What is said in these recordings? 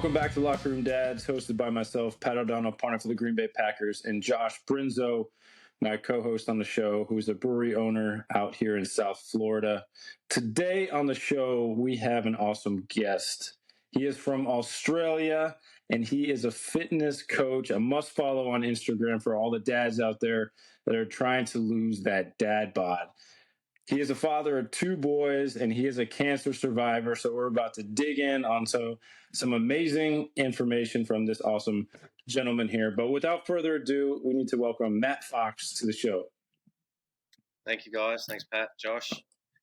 Welcome back to Locker Room Dads, hosted by myself, Pat O'Donnell, partner for the Green Bay Packers, and Josh Brinzo, my co-host on the show, who's a brewery owner out here in South Florida. Today on the show, we have an awesome guest. He is from Australia, and he is a fitness coach, a must-follow on Instagram for all the dads out there that are trying to lose that dad bod. He is a father of 2 boys, and he is a cancer survivor. So we're about to dig in onto some amazing information from this awesome gentleman here. But without further ado, we need to welcome Matt Fox to the show. Thank you, guys. Thanks, Pat, Josh.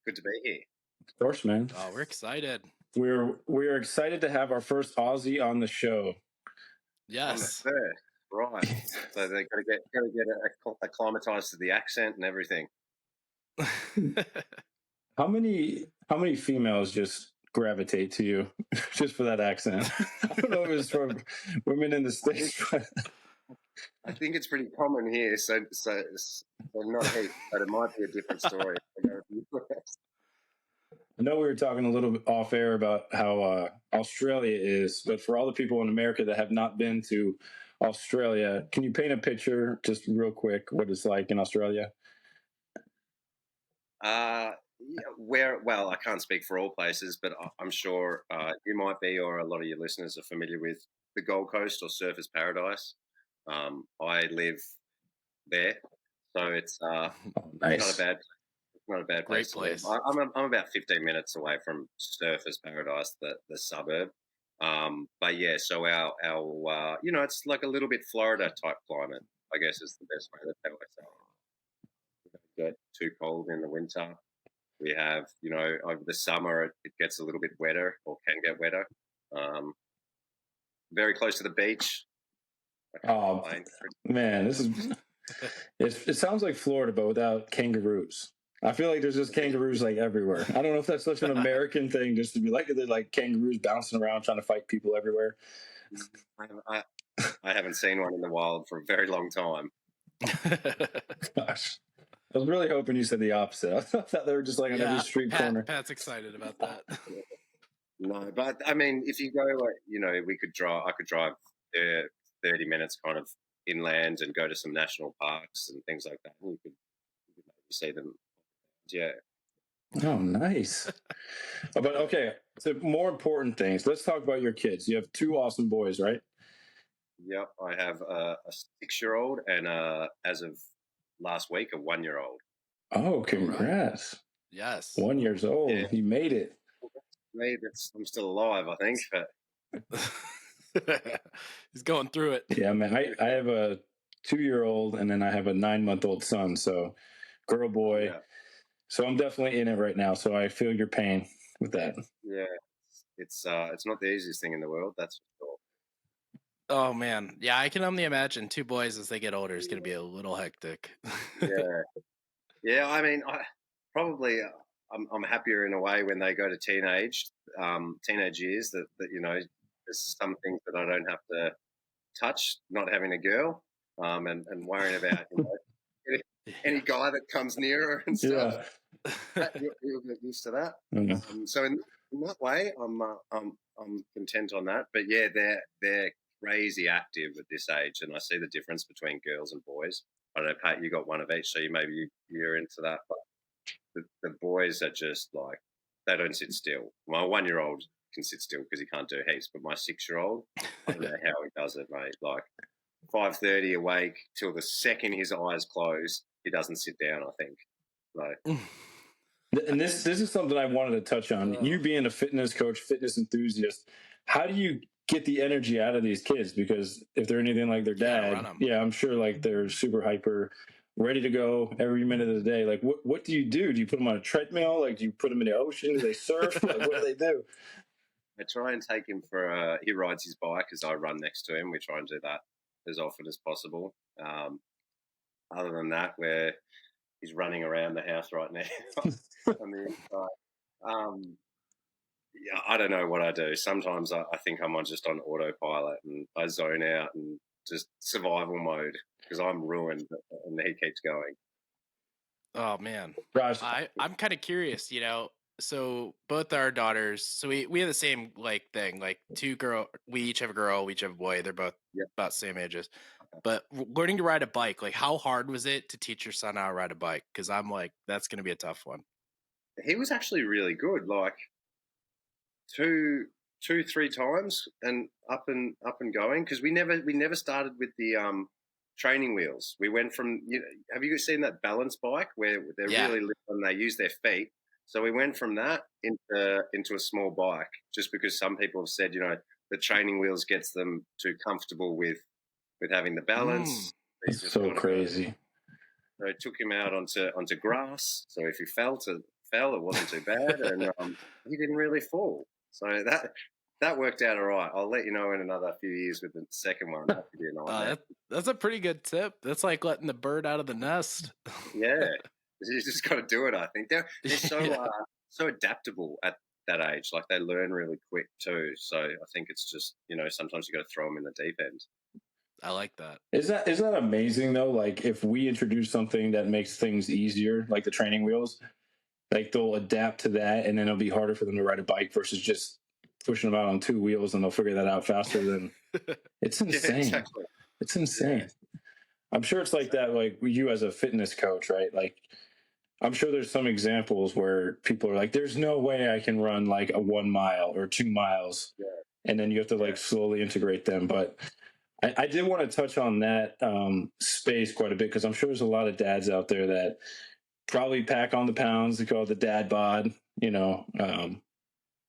Good to be here. Of course, man. Oh, we're excited. We're excited to have our first Aussie on the show. Yes. Right. So they got to get acclimatized to the accent and everything. How many females just gravitate to you just for that accent? I don't know if it's from women in the States, but I think it's pretty common here. So not heaps, but it might be a different story. I know we were talking a little bit off air about how Australia is, but for all the people in America that have not been to Australia, can you paint a picture just real quick what it's like in Australia? Well, I can't speak for all places, but I'm sure you might be, or a lot of your listeners are familiar with the Gold Coast or Surfers Paradise. I live there, so it's nice. not a bad place. Great place. I'm about 15 minutes away from Surfers Paradise, the suburb. But yeah, so our it's like a little bit Florida type climate, I guess is the best way to tell it. Get too cold in the winter. We have, over the summer it gets a little bit wetter, or can get wetter. Very close to the beach. Oh man, this is it sounds like Florida but without kangaroos. I feel like there's just kangaroos like everywhere. I don't know if that's such an American thing, just to be like they're like kangaroos bouncing around trying to fight people everywhere. I haven't seen one in the wild for a very long time. Gosh. I was really hoping you said the opposite. I thought they were just like on every street corner. Pat's excited about that. No, but I mean, if you go, I could drive 30 minutes kind of inland and go to some national parks and things like that. You could maybe see them. Yeah. Oh, nice. But okay, so more important things. Let's talk about your kids. You have 2 awesome boys, right? Yep. I have a 6-year-old and as of last week, a 1-year-old. Oh, congrats. Right. Yes. 1 year old. Yeah. He made it. I'm still alive, I think. But he's going through it. Yeah, man. I have a 2-year-old and then I have a 9-month-old son. So girl, boy. Yeah. So I'm definitely in it right now. So I feel your pain with that. Yeah. It's not the easiest thing in the world. That's for sure. Oh man, yeah, I can only imagine 2 boys as they get older is going to be a little hectic. Yeah. I mean, I'm happier in a way when they go to teenage years. That there's some things that I don't have to touch. Not having a girl, and worrying about any guy that comes near her and stuff. Yeah. You'll get used to that. Mm-hmm. So in that way, I'm content on that. But yeah, they're crazy active at this age, and I see the difference between girls and boys. I don't know, Pat, you got one of each, so you're into that. But the boys are just like, they don't sit still. My 1-year-old can sit still because he can't do heaps, but my 6-year-old, I don't know how he does it, mate. Like 5:30 awake till the second his eyes close, he doesn't sit down, I think. So. And this is something I wanted to touch on. You being a fitness coach, fitness enthusiast, how do you get the energy out of these kids? Because if they're anything like their dad, I'm sure like they're super hyper, ready to go every minute of the day. Like what do you do? Do you put them on a treadmill? Like do you put them in the ocean? Do they surf? Like what do they do? I try and take him for he rides his bike as I run next to him. We try and do that as often as possible. Other than that, where he's running around the house right now on the inside. Yeah, I don't know what I do. Sometimes I think I'm just on autopilot and I zone out and just survival mode because I'm ruined and he keeps going. Oh man, Gosh. I'm kind of curious. so both our daughters, so we have the same like thing, like we each have a girl, we each have a boy. They're both Yep. about the same ages. But learning to ride a bike, like how hard was it to teach your son how to ride a bike? Because I'm like, that's going to be a tough one. He was actually really good. Like two, 3 times, and up and going. Because we never started with the training wheels. We went from, have you seen that balance bike where they're really little and they use their feet? So we went from that into a small bike, just because some people have said, the training wheels gets them too comfortable with having the balance. It's so crazy. So I took him out onto grass. So if he fell, it wasn't too bad, and he didn't really fall. So that worked out all right. I'll let you know in another few years with the second one. That's a pretty good tip. That's like letting the bird out of the nest. Yeah, you just got to do it. I think they're so adaptable at that age. Like they learn really quick too. So I think it's just sometimes you got to throw them in the deep end. I like that. Is that amazing though? Like if we introduce something that makes things easier, like the training wheels, like they'll adapt to that, and then it'll be harder for them to ride a bike versus just pushing them out on 2 wheels, and they'll figure that out faster than. It's insane. Yeah, exactly. It's insane. Yeah. I'm sure it's like that, like you as a fitness coach, right? Like I'm sure there's some examples where people are like, there's no way I can run like a 1 mile or 2 miles. Yeah. And then you have to like slowly integrate them. But I did want to touch on that space quite a bit, because I'm sure there's a lot of dads out there that probably pack on the pounds. They call it the dad bod,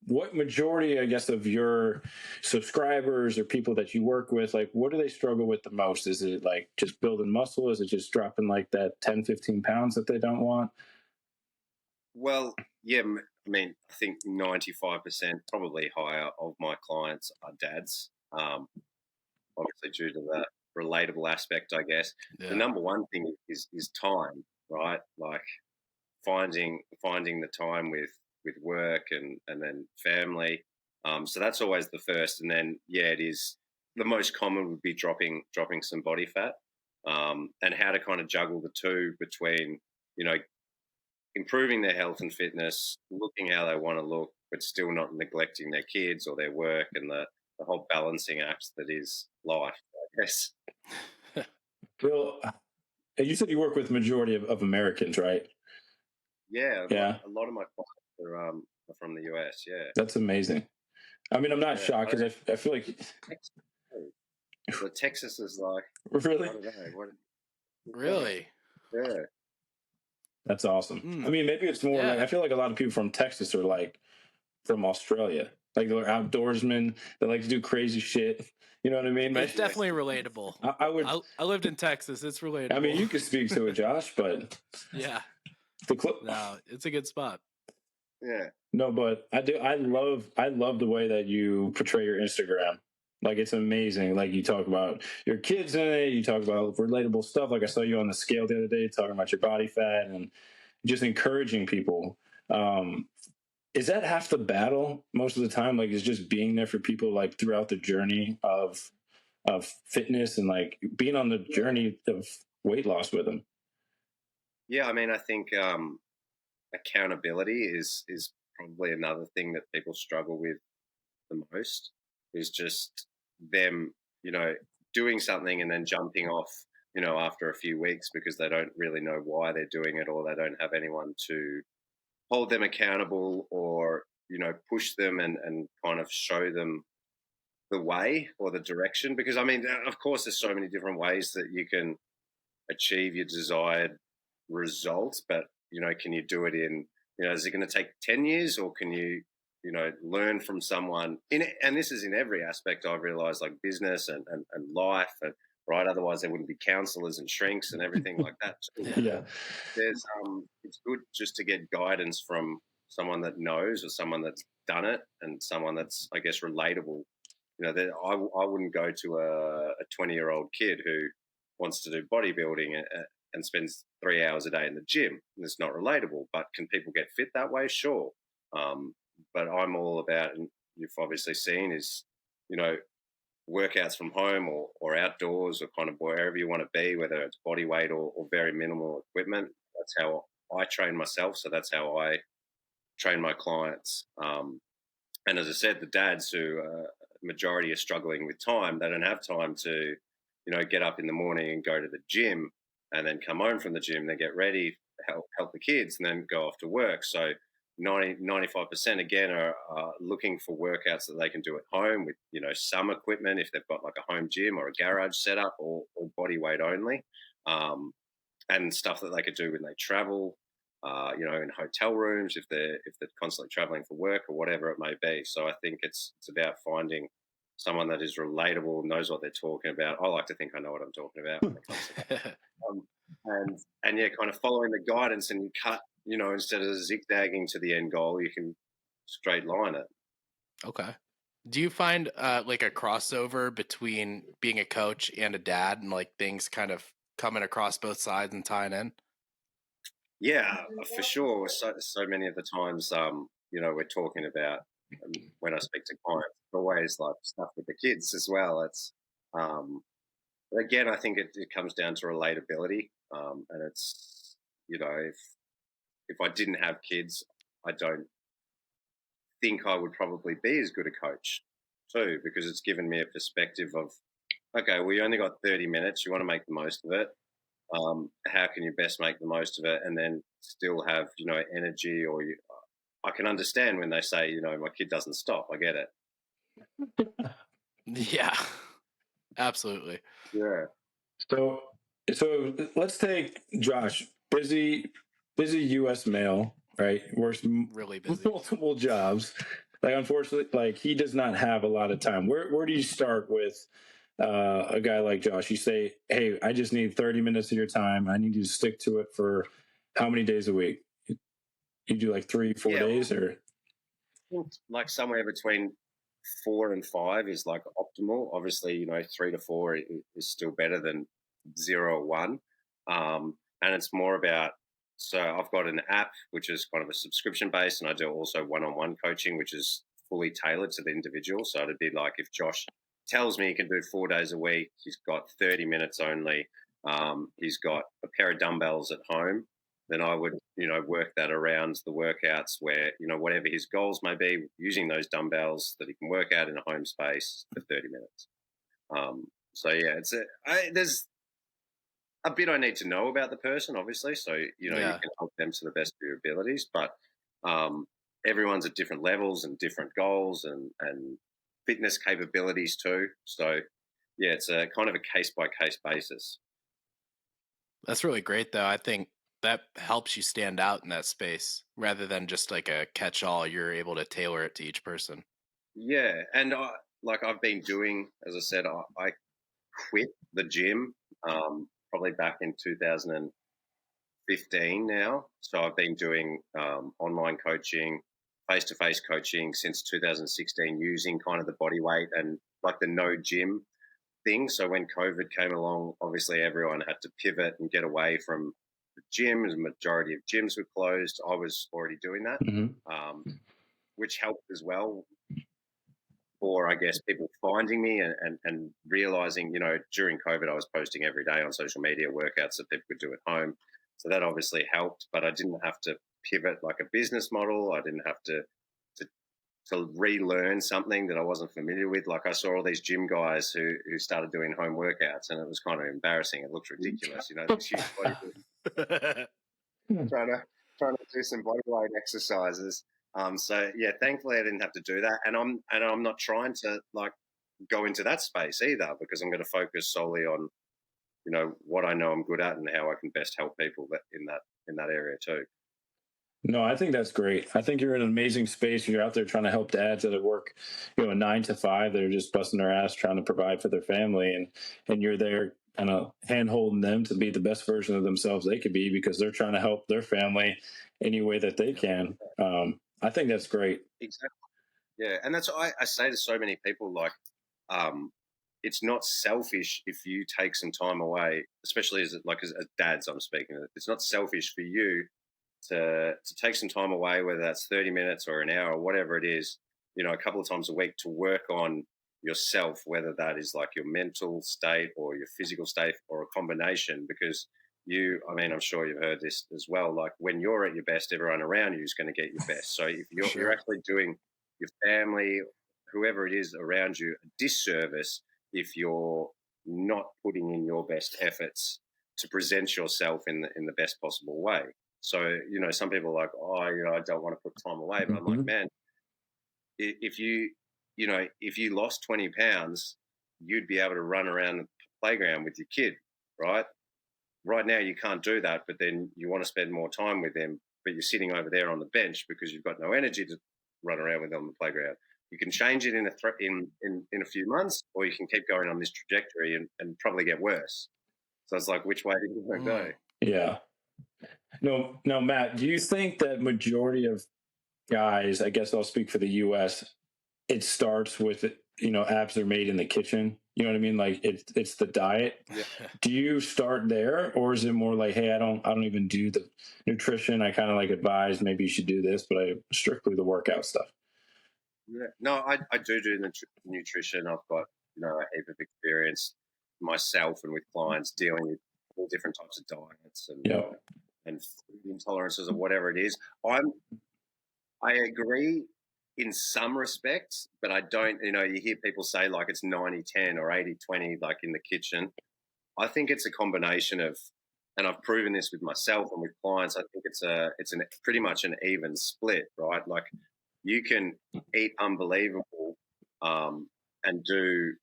what majority, I guess, of your subscribers or people that you work with, like, what do they struggle with the most? Is it like just building muscle? Is it just dropping like that 10, 15 pounds that they don't want? Well, yeah, I mean, I think 95%, probably higher, of my clients are dads. Obviously due to the relatable aspect, I guess. Yeah. The number one thing is time, right? Like finding the time with work and then family. So that's always the first. And then, it is the most common would be dropping some body fat, and how to kind of juggle the two between, improving their health and fitness, looking how they want to look, but still not neglecting their kids or their work, and the whole balancing act that is life, I guess. Well, you said you work with majority of Americans, right? Yeah. A lot of my clients are from the US. Yeah. That's amazing. I mean, I'm not shocked, because I feel like Texas is like, really. I don't know, really. Yeah. That's awesome. I mean, maybe it's more like, I feel like a lot of people from Texas are like from Australia. Like they're outdoorsmen. They like to do crazy shit. You know what I mean? It's definitely relatable. I lived in Texas. It's relatable. I mean, you could speak to it, Josh, but yeah. No, it's a good spot. Yeah. No, but I do. I love the way that you portray your Instagram. Like it's amazing. Like you talk about your kids in it. You talk about relatable stuff. Like I saw you on the scale the other day talking about your body fat and just encouraging people. Is that half the battle most of the time? Like, is just being there for people like throughout the journey of fitness and like being on the journey of weight loss with them? Yeah, I mean, I think accountability is probably another thing that people struggle with the most. Is just them, doing something and then jumping off, after a few weeks because they don't really know why they're doing it, or they don't have anyone to hold them accountable, or, push them and kind of show them the way or the direction. Because, I mean, of course, there's so many different ways that you can achieve your desired results, but, can you do it in, is it going to take 10 years, or can you, learn from someone and this is in every aspect, I've realized, like business and life, and right, otherwise there wouldn't be counselors and shrinks and everything like that too. Yeah, there's it's good just to get guidance from someone that knows, or someone that's done it, and someone that's, I guess, relatable. That I wouldn't go to a 20-year-old kid who wants to do bodybuilding and spends 3 hours a day in the gym. It's not relatable. But can people get fit that way? Sure. But I'm all about, and you've obviously seen, is, workouts from home or outdoors, or kind of wherever you want to be, whether it's body weight or very minimal equipment. That's how I train myself. So that's how I train my clients. And as I said, the dads who majority are struggling with time, they don't have time to, get up in the morning and go to the gym and then come home from the gym, then get ready, help the kids, and then go off to work. So 95% again are looking for workouts that they can do at home with, some equipment if they've got like a home gym or a garage setup, or body weight only, and stuff that they could do when they travel, in hotel rooms if they're constantly traveling for work or whatever it may be. So I think it's about finding someone that is relatable, knows what they're talking about. I like to think I know what I'm talking about when it comes to that. And yeah, kind of following the guidance, and you cut, instead of zigzagging to the end goal, you can straight line it. Okay. Do you find like a crossover between being a coach and a dad, and like things kind of coming across both sides and tying in? Yeah, for sure. So many of the times, we're talking about, when I speak to clients, always like stuff with the kids as well. It's again, I think it comes down to relatability, and it's, if I didn't have kids, I don't think I would probably be as good a coach too, because it's given me a perspective of, okay, we only got 30 minutes. You want to make the most of it. How can you best make the most of it, and then still have, energy, or I can understand when they say, my kid doesn't stop. I get it. Yeah, absolutely. Yeah. So let's take Josh, busy U.S. male, right? Works Really busy. multiple jobs. Like, unfortunately, like, he does not have a lot of time. Where do you start with a guy like Josh? You say, hey, I just need 30 minutes of your time. I need you to stick to it for how many days a week? You do like 3-4 days, or like somewhere between 4 and 5 is like optimal. Obviously, 3 to 4 is still better than 0 or 1. And it's more about, so I've got an app which is kind of a subscription based, and I do also one-on-one coaching, which is fully tailored to the individual. So it'd be like if Josh tells me he can do 4 days a week, he's got 30 minutes only, he's got a pair of dumbbells at home, then I would, work that around the workouts where, whatever his goals may be, using those dumbbells that he can work out in a home space for 30 minutes. So yeah, there's a bit I need to know about the person, obviously. So, you can help them to the best of your abilities, but everyone's at different levels and different goals and fitness capabilities too. So yeah, it's a kind of a case by case basis. That's really great, though. I think that helps you stand out in that space rather than just like a catch-all. You're able to tailor it to each person. Yeah, and I've been doing, as I said, I quit the gym probably back in 2015 now. So I've been doing online coaching, face-to-face coaching since 2016, using kind of the body weight and like the no gym thing. So when COVID came along, obviously everyone had to pivot and get away from the gyms. The majority of gyms were closed. I was already doing that, which helped as well for, I guess, people finding me and realizing, during COVID, I was posting every day on social media workouts that people could do at home. So that obviously helped, but I didn't have to pivot like a business model. I didn't have to relearn something that I wasn't familiar with. Like I saw all these gym guys who started doing home workouts, and it was kind of embarrassing. It looked ridiculous, this huge body trying to do some body weight exercises. So yeah, thankfully I didn't have to do that, and I'm not trying to like go into that space either, because I'm going to focus solely on what I know I'm good at and how I can best help people in that area too. No, I think that's great. I think you're in an amazing space. You're out there trying to help dads that work, a 9 to 5. They're just busting their ass trying to provide for their family, and you're there kind of hand holding them to be the best version of themselves they could be, because they're trying to help their family any way that they can. I think that's great. Exactly. Yeah, and that's what I say to so many people. Like, it's not selfish if you take some time away, especially as dads. I'm speaking. It's not selfish for you to take some time away, whether that's 30 minutes or an hour or whatever it is, a couple of times a week, to work on yourself, whether that is like your mental state or your physical state or a combination, because I'm sure you've heard this as well. Like when you're at your best, everyone around you is going to get your best. So if you're actually doing your family, whoever it is around you, a disservice if you're not putting in your best efforts to present yourself in the best possible way. So, some people are like, oh, I don't want to put time away. But I'm like, man, if you lost 20 pounds, you'd be able to run around the playground with your kid, right? Right now you can't do that, but then you want to spend more time with them, but you're sitting over there on the bench because you've got no energy to run around with them on the playground. You can change it in a few months, or you can keep going on this trajectory and probably get worse. So it's like, which way do you want to go? Yeah. No, Matt, do you think that majority of guys, I guess I'll speak for the US, it starts with, abs are made in the kitchen? You know what I mean? Like it's the diet. Yeah. Do you start there, or is it more like, hey, I don't even do the nutrition. I kind of like advise maybe you should do this, but I strictly the workout stuff. Yeah. No, I do nutrition. I've got a heap of experience myself and with clients dealing with all different types of diets and food intolerances or whatever it is. I agree in some respects, but I don't, you hear people say like it's 90-10 or 80-20, like in the kitchen. I think it's a combination of, and I've proven this with myself and with clients, I think it's pretty much an even split, right? Like you can eat unbelievable and do,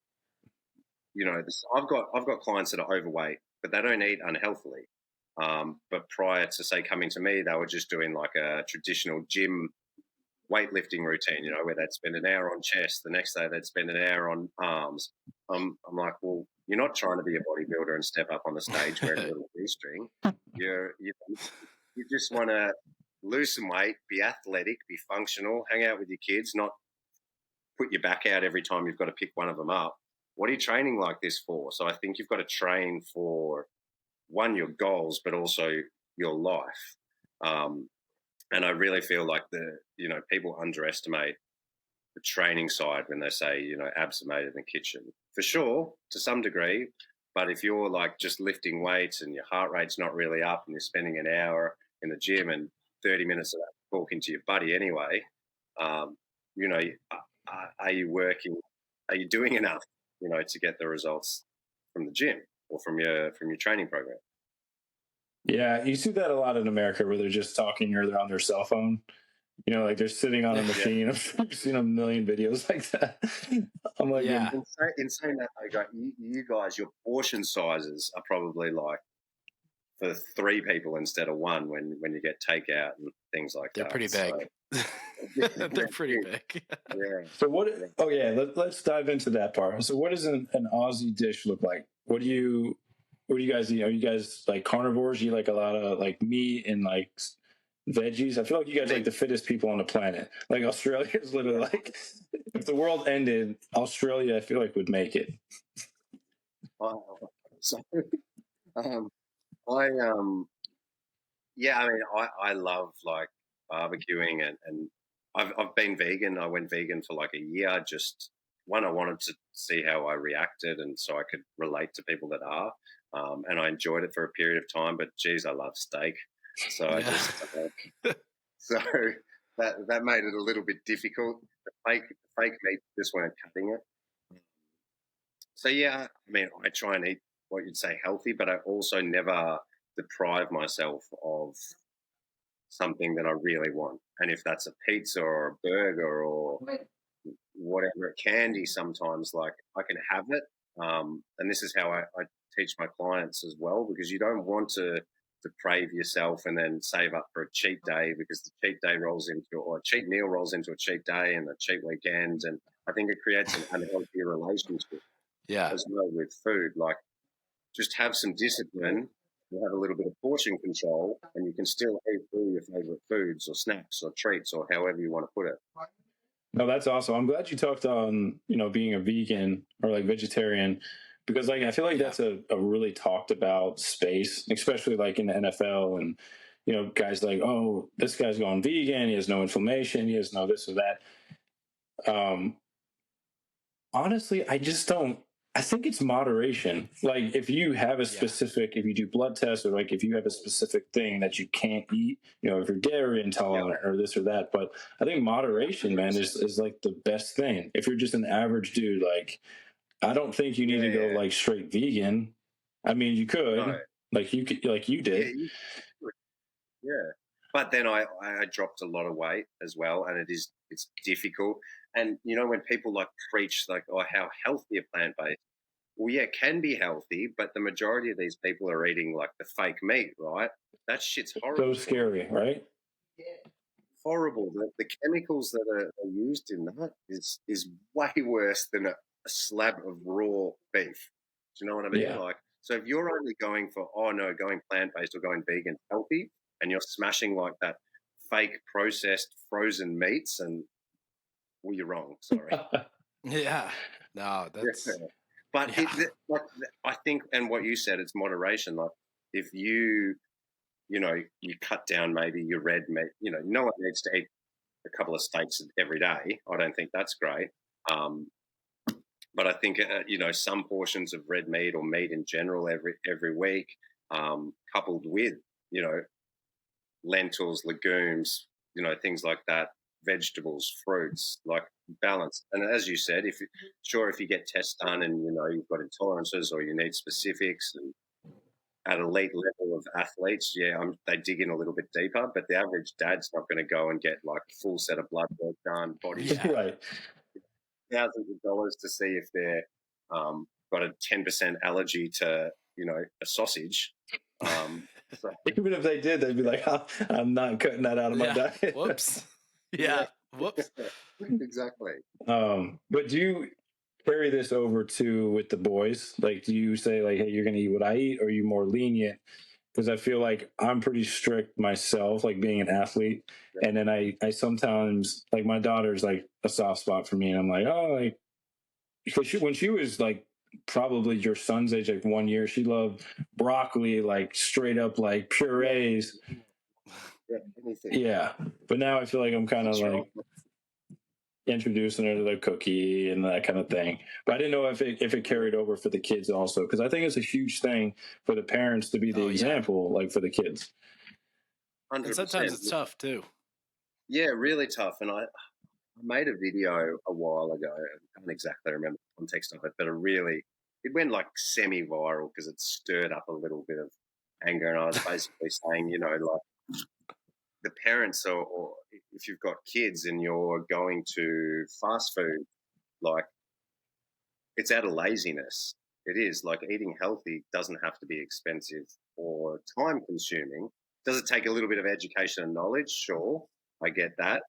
I've got clients that are overweight, but they don't eat unhealthily. But prior to, say, coming to me, they were just doing like a traditional gym weightlifting routine, where they'd spend an hour on chest, the next day they'd spend an hour on arms. I'm like, well, you're not trying to be a bodybuilder and step up on the stage wearing a little G-string. You just want to lose some weight, be athletic, be functional, hang out with your kids, not put your back out every time you've got to pick one of them up. What are you training like this for? So I think you've got to train for, one, your goals, but also your life. And I really feel like people underestimate the training side when they say, abs are made in the kitchen. For sure, to some degree, but if you're like just lifting weights and your heart rate's not really up and you're spending an hour in the gym and 30 minutes of that talking to your buddy anyway, are you working? Are you doing enough, to get the results from the gym or from your training program? Yeah, you see that a lot in America where they're just talking or they're on their cell phone. Like they're sitting on a machine. I've seen a million videos like that. I'm like, yeah. In saying that, you guys, your portion sizes are probably like for 3 people instead of 1 when you get takeout and things like They're that. Pretty big. So, they're pretty big. Yeah. So let's dive into that part. So what does an Aussie dish look like? What do you guys eat? Are you guys like carnivores? You like a lot of like meat and like veggies? I feel like you guys are like the fittest people on the planet. Like Australia is literally like, if the world ended, Australia I feel like would make it. I love like barbecuing and I've been vegan. I went vegan for like a year. Just one, I wanted to see how I reacted, and so I could relate to people that are. And I enjoyed it for a period of time. But geez, I love steak, so I just so that made it a little bit difficult. The fake meat just weren't cutting it. So yeah, I try and eat what you'd say healthy, but I also never deprive myself of something that I really want. And if that's a pizza or a burger or whatever, candy, sometimes like I can have it. And this is how I teach my clients as well, because you don't want to deprave yourself and then save up for a cheat day, because the cheat day rolls into, or a cheat meal rolls into a cheat day and a cheat weekend. And I think it creates an unhealthy relationship as well with food. Like, just have some discipline, you have a little bit of portion control, and you can still eat all your favorite foods or snacks or treats or however you want to put it. No, that's awesome. I'm glad you talked on, being a vegan or like vegetarian, because like I feel like that's a really talked about space, especially like in the NFL, and guys like, oh, this guy's going vegan, he has no inflammation, he has no this or that. Honestly, I just don't I think it's moderation. Like if you have a specific, if you do blood tests, or like if you have a specific thing that you can't eat, if you're dairy intolerant or this or that. But I think moderation, man, is like the best thing. If you're just an average dude, like I don't think you need to go like straight vegan. I mean, you could, like you could, like you did. Yeah. But then I dropped a lot of weight as well, and it's difficult. And when people like preach like, oh, how healthy a plant-based, well, yeah, it can be healthy, but the majority of these people are eating like the fake meat, right? That shit's horrible. So scary, right? Yeah. Horrible. The chemicals that are used in that is way worse than a slab of raw beef. Do you know what I mean? Yeah. Like, so if you're only going for, going plant-based or going vegan healthy, and you're smashing like that fake processed frozen meats, and well, you're wrong. Sorry. Yeah. No, that's. But I think, and what you said, it's moderation. Like if you cut down maybe your red meat. No one needs to eat a couple of steaks every day. I don't think that's great. But I think some portions of red meat or meat in general every week, coupled with lentils, legumes, things like that, vegetables, fruits, like balance. And as you said, if you get tests done and you've got intolerances or you need specifics, and at elite level of athletes, they dig in a little bit deeper. But the average dad's not going to go and get like a full set of blood work done, body right, thousands of dollars to see if they're got a 10% allergy to a sausage. So. Even if they did, they'd be like, oh, I'm not cutting that out of my diet. Whoops. Yeah. Whoops. Exactly. But do you carry this over to with the boys? Like, do you say like, hey, you're going to eat what I eat, or are you more lenient? Because I feel like I'm pretty strict myself, like being an athlete. Yeah. And then I sometimes, like my daughter's like a soft spot for me. And I'm like, oh, like, because when she was like, probably your son's age, like 1 year, she loved broccoli, like straight up like purees. Yeah, but now I feel like I'm kind of like introducing her to the cookie and that kind of thing. But I didn't know if it carried over for the kids also, because I think it's a huge thing for the parents to be the example, like for the kids. 100%. And sometimes it's tough too. Yeah, really tough. And I made a video a while ago. I don't exactly remember the context of it, but it went like semi-viral because it stirred up a little bit of anger. And I was basically saying, like the parents, or if you've got kids and you're going to fast food, like it's out of laziness. It is. Like eating healthy doesn't have to be expensive or time consuming. Does it take a little bit of education and knowledge? Sure, I get that.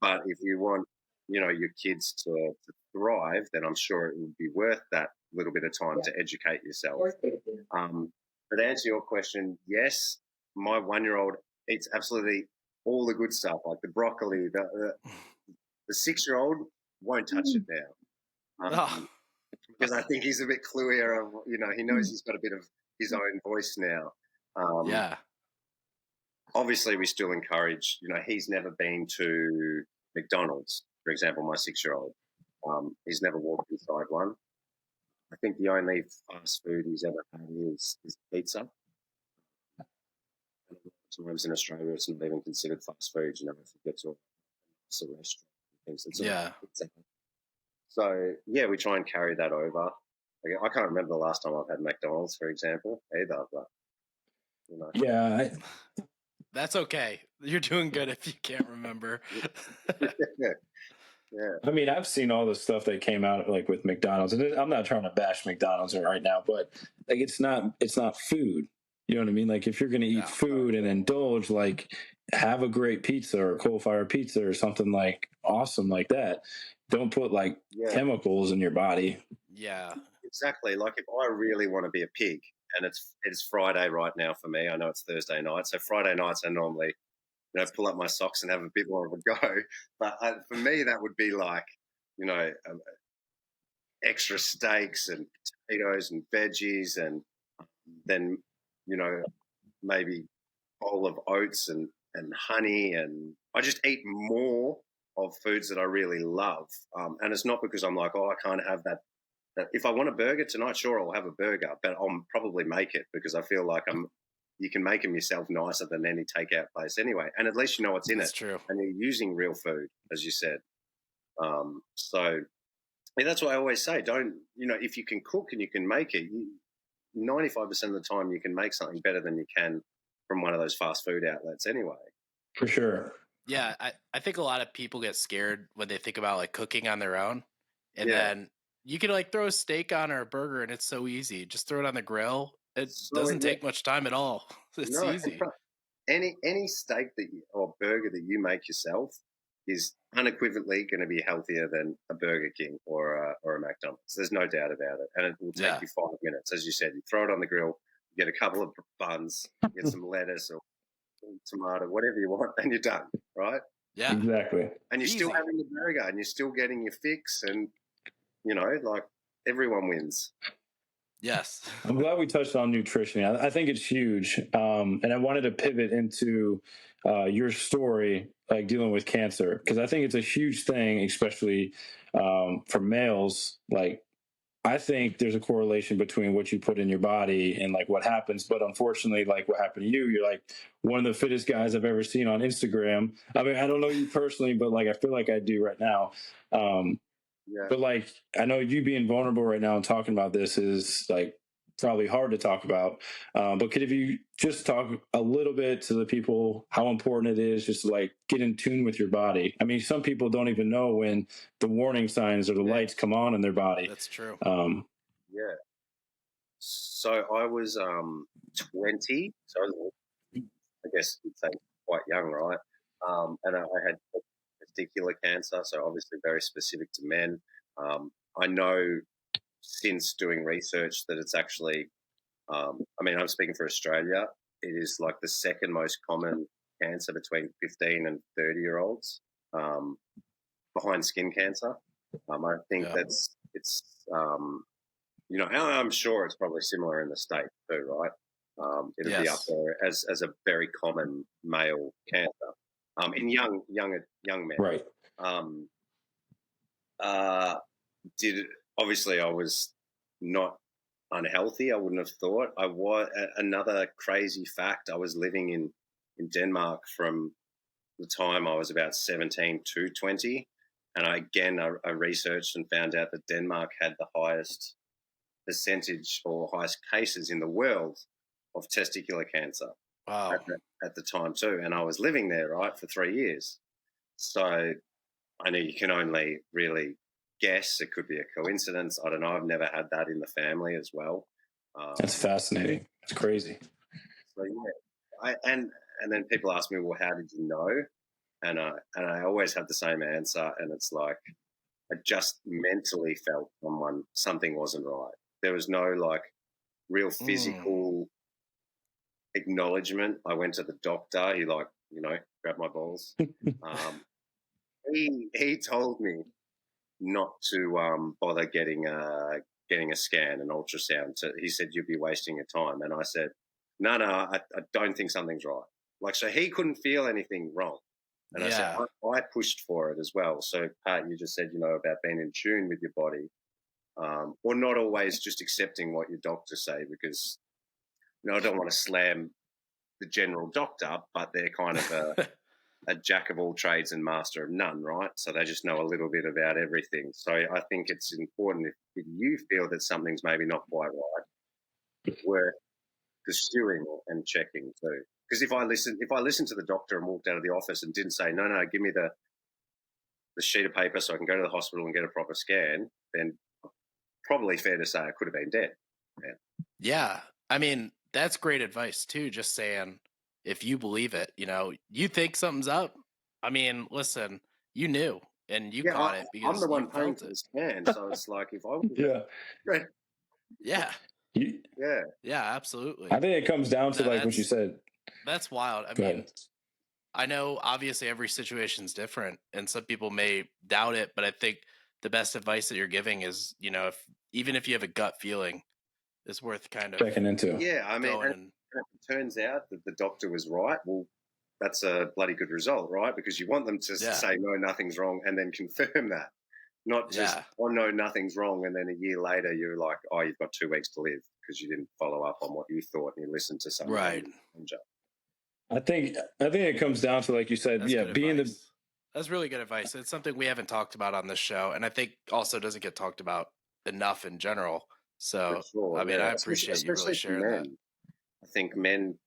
But if you want, your kids to thrive, then I'm sure it would be worth that little bit of time to educate yourself. But to answer your question, yes, my 1-year-old eats absolutely all the good stuff, like the broccoli. The 6-year-old won't touch it now. Because I think he's a bit cluier of, he knows he's got a bit of his own voice now. Obviously, we still encourage, he's never been to McDonald's, for example, my 6-year-old. He's never walked inside one. I think the only fast food he's ever had is pizza. Sometimes in Australia, it's not even considered fast food, if you get to a restaurant. So, we try and carry that over. I can't remember the last time I've had McDonald's, for example, either. But, Yeah. That's okay. You're doing good if you can't remember. Yeah. I mean, I've seen all the stuff that came out like with McDonald's, and I'm not trying to bash McDonald's right now, but like it's not food. You know what I mean? Like if you're going to eat food and indulge, like have a great pizza or coal-fired pizza or something like awesome like that. Don't put like chemicals in your body. Yeah, exactly. Like if I really want to be a pig, and it's Friday right now for me. I know it's Thursday night, so Friday nights I normally pull up my socks and have a bit more of a go. But for me, that would be like, extra steaks and potatoes and veggies, and then, maybe a bowl of oats and honey. And I just eat more of foods that I really love. And it's not because I'm like, oh, I can't have that If I want a burger tonight, sure, I'll have a burger, but I'll probably make it because I feel like you can make them yourself nicer than any takeout place anyway. And at least you know what's in That's it. true. And you're using real food, as you said. So that's why I always say, if you can cook and you can make it, 95% of the time you can make something better than you can from one of those fast food outlets anyway. For sure. Yeah, I think a lot of people get scared when they think about like cooking on their own. And Yeah. then you can like throw a steak on or a burger and it's so easy. Just throw it on the grill. It doesn't take much time at all. It's easy. Any steak or burger that you make yourself is unequivocally going to be healthier than a Burger King or a McDonald's. There's no doubt about it. And it will take you 5 minutes. As you said, you throw it on the grill, you get a couple of buns, get some lettuce or tomato, whatever you want, and you're done, right? Yeah. Exactly. And you're still having the burger and you're still getting your fix and, like everyone wins. Yes. I'm glad we touched on nutrition. I think it's huge. And I wanted to pivot into your story, like dealing with cancer, because I think it's a huge thing, especially for males. Like, I think there's a correlation between what you put in your body and like what happens. But unfortunately, like what happened to you, you're like one of the fittest guys I've ever seen on Instagram. I mean, I don't know you personally, but like I feel like I do right now. But like I know you being vulnerable right now and talking about this is like probably hard to talk about. But could you just talk a little bit to the people how important it is just to like get in tune with your body? I mean, some people don't even know when the warning signs or the lights come on in their body. That's true. Yeah. So I was 20, so I guess you'd say quite young, right? And I had testicular cancer, so obviously very specific to men. I know since doing research that it's actually, I'm speaking for Australia, it is like the second most common cancer between 15 and 30-year-olds, behind skin cancer. I think I'm sure it's probably similar in the States too, right? It'll be up there as a very common male cancer in young men. Right. Obviously I was not unhealthy. I wouldn't have thought. I was another crazy fact. I was living in Denmark from the time I was about 17 to 20, and I researched and found out that Denmark had the highest percentage or highest cases in the world of testicular cancer. Wow. At the time too, and I was living there for 3 years. So I know you can only really guess. It could be a coincidence. I don't know. I've never had that in the family as well. That's fascinating. It's crazy. So yeah, and then people ask me, well, how did you know? And I always have the same answer, and it's like I just mentally felt something wasn't right. There was no like real physical acknowledgement. I went to the doctor. He grabbed my balls. He told me not to bother getting a scan, an ultrasound. So he said, you'd be wasting your time. And I said, no, I don't think something's right. Like, so he couldn't feel anything wrong. And I said, I pushed for it as well. So Pat, you just said, about being in tune with your body, or not always just accepting what your doctors say, because, I don't want to slam the general doctor, but they're kind of a jack of all trades and master of none, right? So they just know a little bit about everything. So I think it's important if you feel that something's maybe not quite right, worth pursuing and checking too. Because if I listened to the doctor and walked out of the office and didn't say, no, give me the sheet of paper so I can go to the hospital and get a proper scan, then probably fair to say I could have been dead. Yeah. I mean, that's great advice too. Just saying, if you believe it, you think something's up. I mean, listen, you knew and you caught it because I'm the one paying felt for it. the scan. So it's like if I was Yeah. Yeah, absolutely. I think it comes down to like what you said. That's wild. I mean, I know obviously every situation is different and some people may doubt it, but I think the best advice that you're giving is, even if you have a gut feeling, it's worth kind of checking into. Yeah, I mean, and it turns out that the doctor was right. Well, that's a bloody good result, right? Because you want them to say, no, nothing's wrong, and then confirm that. not just, oh, no, nothing's wrong. And then a year later, you're like, oh, you've got 2 weeks to live because you didn't follow up on what you thought and you listened to someone. Right. I think it comes down to, like you said, That's being advice. That's really good advice. It's something we haven't talked about on this show, and I think also doesn't get talked about enough in general. So, sure, I mean, I appreciate you really sharing that. I think men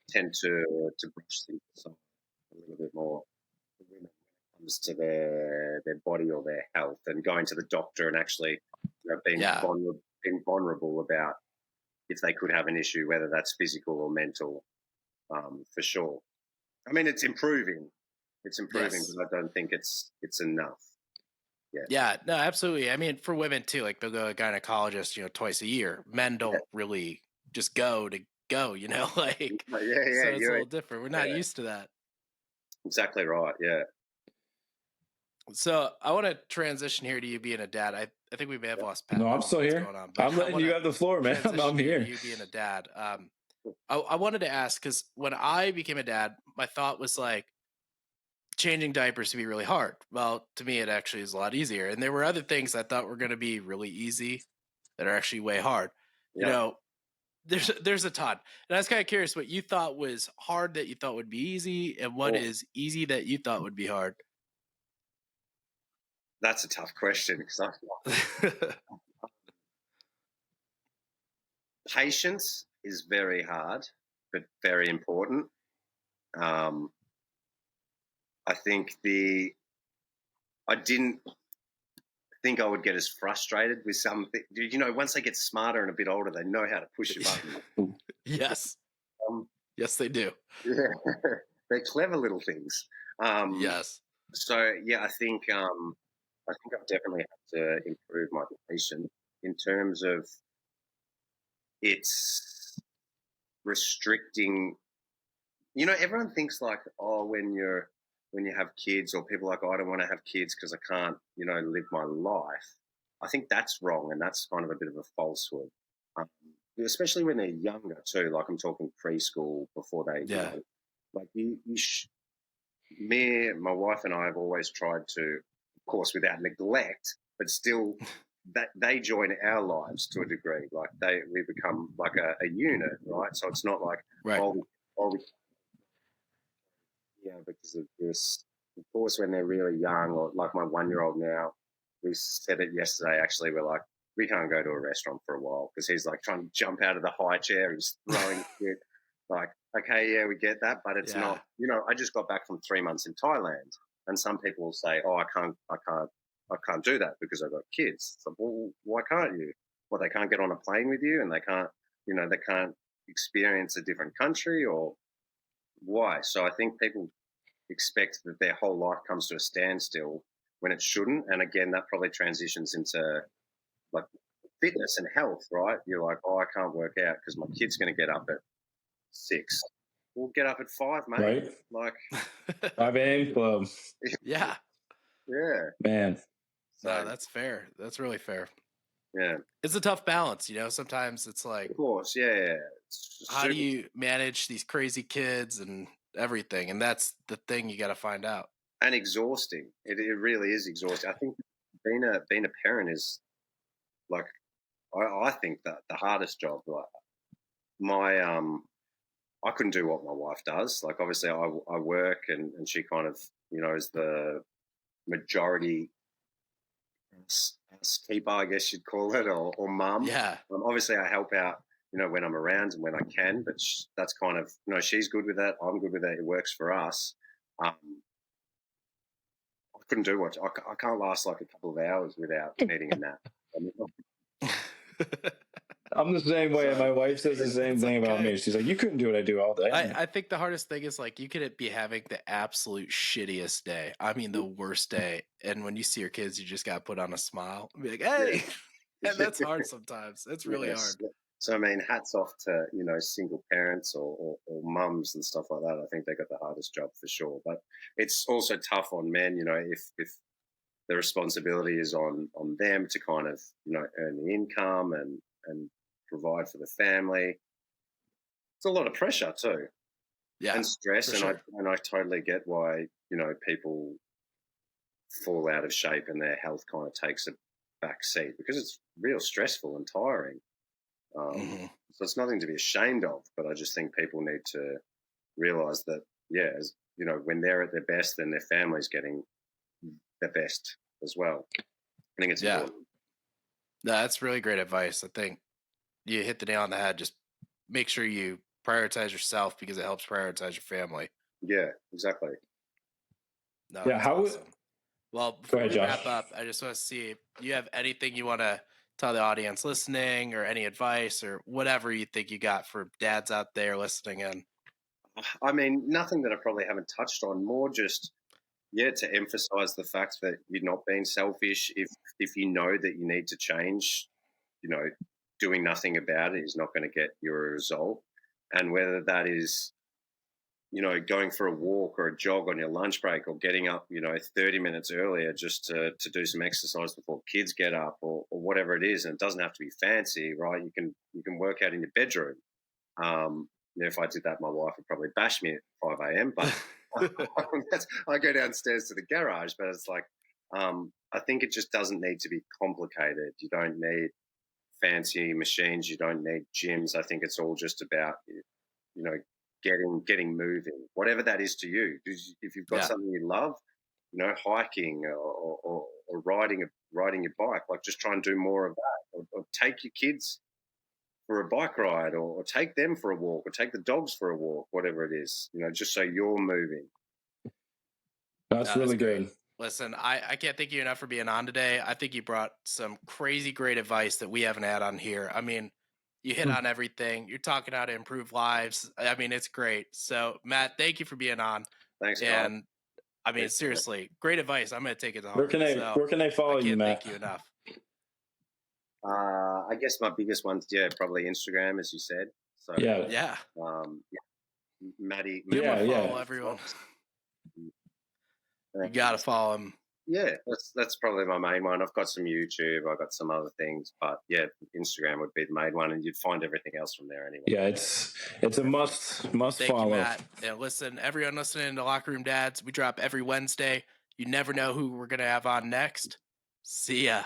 tend to brush things aside a little bit more when it comes to their body or their health, and going to the doctor and actually being vulnerable about if they could have an issue, whether that's physical or mental, for sure. I mean, it's improving. It's improving, but I don't think it's enough. Yeah, no, absolutely. I mean, for women too, like they'll go to a gynecologist, twice a year. Men don't really just go, like, so it's a little different. We're not used to that. Exactly right. Yeah. So I want to transition here to you being a dad. I think we may have lost Pat. No, I'm still here. Going on, I'm letting you have the floor, man. I'm here. You being a dad. I wanted to ask, because when I became a dad, my thought was like, changing diapers to be really hard. Well, to me, it actually is a lot easier. And there were other things I thought were going to be really easy that are actually way hard. There's a ton. And I was kind of curious what you thought was hard that you thought would be easy, and what is easy that you thought would be hard. That's a tough question, because patience is very hard, but very important. I think I didn't think I would get as frustrated with something. Once they get smarter and a bit older, they know how to push a button. Yes. Yes, they do. Yeah, they're clever little things. Yes. So I think I've definitely had to improve my patience in terms of it's restricting. Everyone thinks like, oh, when you have kids, or people are like, oh, I don't want to have kids because I can't, live my life. I think that's wrong, and that's kind of a bit of a falsehood, especially when they're younger too. Like, I'm talking preschool, before they, me, my wife and I have always tried to, of course, without neglect, but still, that they join our lives to a degree. Like, we become like a unit, right? So it's not like, because of this. Of course, when they're really young, or like my 1-year-old now, we said it yesterday, actually, we're like, we can't go to a restaurant for a while because he's like trying to jump out of the high chair, he's throwing shit. Like, okay, yeah, we get that, but it's not, I just got back from 3 months in Thailand, and some people will say, oh, I can't do that because I've got kids. So, well, why can't you? Well, they can't get on a plane with you, and they can't experience a different country, or why? So I think people expect that their whole life comes to a standstill when it shouldn't. And again, that probably transitions into like fitness and health, right? You're like, oh, I can't work out because my kid's going to get up at 6. We'll get up at 5, mate. Right. Like 5 a.m. club. Yeah. Yeah. Man. No, that's fair. That's really fair. Yeah. It's a tough balance, sometimes it's like, of course, yeah. How do you manage these crazy kids and everything? And that's the thing you got to find out. And exhausting. It really is exhausting. I think being a parent is like, I think that the hardest job. Like I couldn't do what my wife does. Like, obviously I work, and she kind of, is the majority keeper, I guess you'd call it, or mum. Yeah. Obviously I help out, when I'm around and when I can, but that's kind of, she's good with that. I'm good with that. It works for us. I couldn't do much. I can't last like a couple of hours without needing a nap. I'm the same way, and my wife says the same thing about me. She's like, you couldn't do what I do all day. I think the hardest thing is, like, you could be having the absolute shittiest day. I mean, the worst day. And when you see your kids, you just got to put on a smile and be like, hey. Yeah. And that's hard sometimes. It's really hard. So, I mean, hats off to, single parents or mums and stuff like that. I think they got the hardest job for sure. But it's also tough on men, if the responsibility is on them to kind of, earn the income and provide for the family. It's a lot of pressure too. Yeah. And stress. And sure. I totally get why, people fall out of shape and their health kind of takes a back seat, because it's real stressful and tiring. So it's nothing to be ashamed of, but I just think people need to realize that, as you know, when they're at their best, then their family's getting the best as well. I think it's important. No, that's really great advice. I think you hit the nail on the head. Just make sure you prioritize yourself, because it helps prioritize your family. Yeah, exactly. No, that's awesome. Well, before we wrap up, I just want to see if you have anything you want to tell the audience listening, or any advice or whatever you think you got for dads out there listening in. I mean, nothing that I probably haven't touched on, more just, to emphasize the fact that you're not being selfish. If you know that you need to change, doing nothing about it is not going to get you a result. And whether that is, going for a walk or a jog on your lunch break, or getting up, 30 minutes earlier just to do some exercise before kids get up, or whatever it is. And it doesn't have to be fancy, right? You can work out in your bedroom. If I did that, my wife would probably bash me at 5 a.m. But I go downstairs to the garage. But it's like, I think it just doesn't need to be complicated. You don't need fancy machines. You don't need gyms. I think it's all just about, getting moving, whatever that is to you. If you've got something you love, hiking or riding your bike, like, just try and do more of that, or take your kids for a bike ride, or take them for a walk, or take the dogs for a walk, whatever it is, just so you're moving. That's really good. Listen, I can't thank you enough for being on today. I think you brought some crazy great advice that we haven't had on here. I mean, you hit on everything. You're talking how to improve lives. I mean, it's great. So, Matt, thank you for being on. Thanks, and I mean, seriously, great advice. I'm going to take it home. Where can they follow you, Matt? Thank you enough. I guess my biggest one's probably Instagram, as you said. So Maddie. Follow everyone. You gotta follow him. Yeah, that's probably my main one. I've got some YouTube, I've got some other things, but Instagram would be the main one, and you'd find everything else from there anyway. Yeah, it's a must Thank follow. You, Matt. And listen, everyone listening to Locker Room Dads, we drop every Wednesday. You never know who we're gonna have on next. See ya.